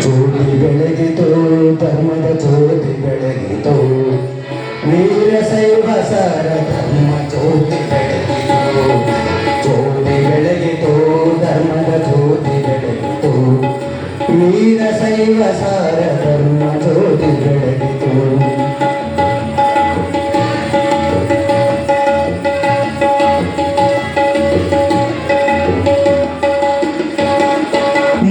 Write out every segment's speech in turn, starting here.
ಜ್ಯೋತಿ ಬೆಳಗಿತು ಧರ್ಮದ ಜ್ಯೋತಿ ಬೆಳಗಿತು ವೀರಶೈವ ಸಾರ ಧರ್ಮ ಜ್ಯೋತಿ ಬೆಳಗಿತು ಜ್ಯೋತಿ ಬೆಳಗಿತು ಧರ್ಮದ ಜ್ಯೋತಿ ಬೆಳಗಿತು ವೀರಶೈವ ಸಾರ ಧರ್ಮ ಜ್ಯೋತಿ ಬೆಳಗಿತು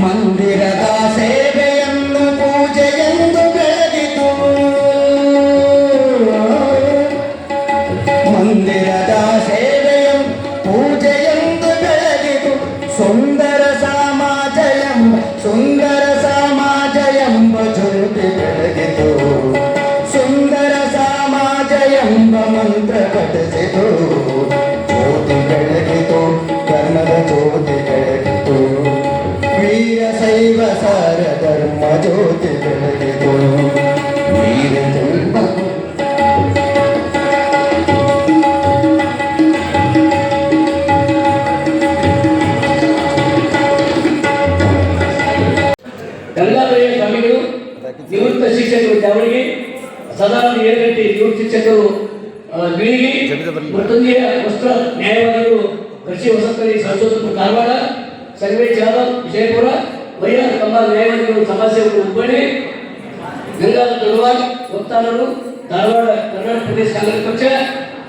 ಮಂದಿರದ ಸೇವೆಯನ್ನು ಪೂಜೆಯೆಂದು ಬೆಳಗಿತು ಮಂದಿರದ ಸೇವೆಯನ್ನು ಪೂಜೆಯೆಂದು ಬೆಳಗಿತು ಸುಂದರ ಸಮಾಜ ಎಂಬ ಜ್ಯೋತಿ ಬೆಳಗಿತು ಸುಂದರ ಸಮಾಜ ಎಂಬ ಮಂತ್ರ ಕಟ್ಟಿಸಿತು ಜ್ಯೋತಿ ಬೆಳಗಿತು ಧರ್ಮದ ಜ್ಯೋತಿ ಬೆಳಗಿತು ವೀರಶೈವ ಸಾರ ಧರ್ಮ ಜ್ಯೋತಿ ಬೆಳಗಿತು ಗಂಗಾಧರಯ್ಯ ಸ್ವಾಮಿಗಳು ನಿವೃತ್ತ ಶಿಕ್ಷಕರು ದಾವಣಗೆರೆ, ಸದಾನಂದ ಏರಗಟ್ಟಿ ನಿವೃತ್ತ ಶಿಕ್ಷಕರು ಬೀಳಿಗಿ, ಮೃತ್ಯುಂಜಯ ವಸ್ತ್ರ ನ್ಯಾಯವಾದಿಗಳು ಕೃಷಿ ಹೊಸಕರಿ ಸಂಶೋಧಕ ಕಾರವಾರ, ಸಂಗಮೇಶ್ ಜಾಧವ್ ವಿಜಯಪುರ, ವೈಆರ್ ಕಂಬಾಲ್ ನ್ಯಾಯವಾದಿಗಳು ಸಮಾಜಸೇವಕರು ಹುಬ್ಬಳ್ಳಿ, ಗಂಗಾಧರ ದೊಡವಾರ್ ವಕ್ತಾರರು ಧಾರವಾಡ ಕರ್ನಾಟಕ ಪ್ರದೇಶ ಕಾಂಗ್ರೆಸ್ ಪಕ್ಷ,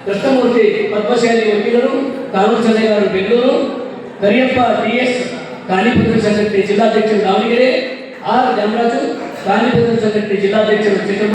ಕೃಷ್ಣಮೂರ್ತಿ ಪದ್ಮಶಾಲಿ ವಕೀಲರು ಕಾನೂನು ಸಲಹೆಗಾರರು ಬೆಂಗಳೂರು, ಕರಿಯಪ್ಪ ಟಿಎಸ್ ಕಾಣಿಪತ್ರ ಸಂಘಟನೆ ಜಿಲ್ಲಾಧ್ಯಕ್ಷರು ದಾವಣಗೆರೆ, ಆರ್ ಧರ್ಮರಾಜು ಕಾಣಿಪತ್ರ ಸಂಘಟನೆ ಜಿಲ್ಲಾಧ್ಯಕ್ಷರು ಚಿತ್ರದುರ್ಗ.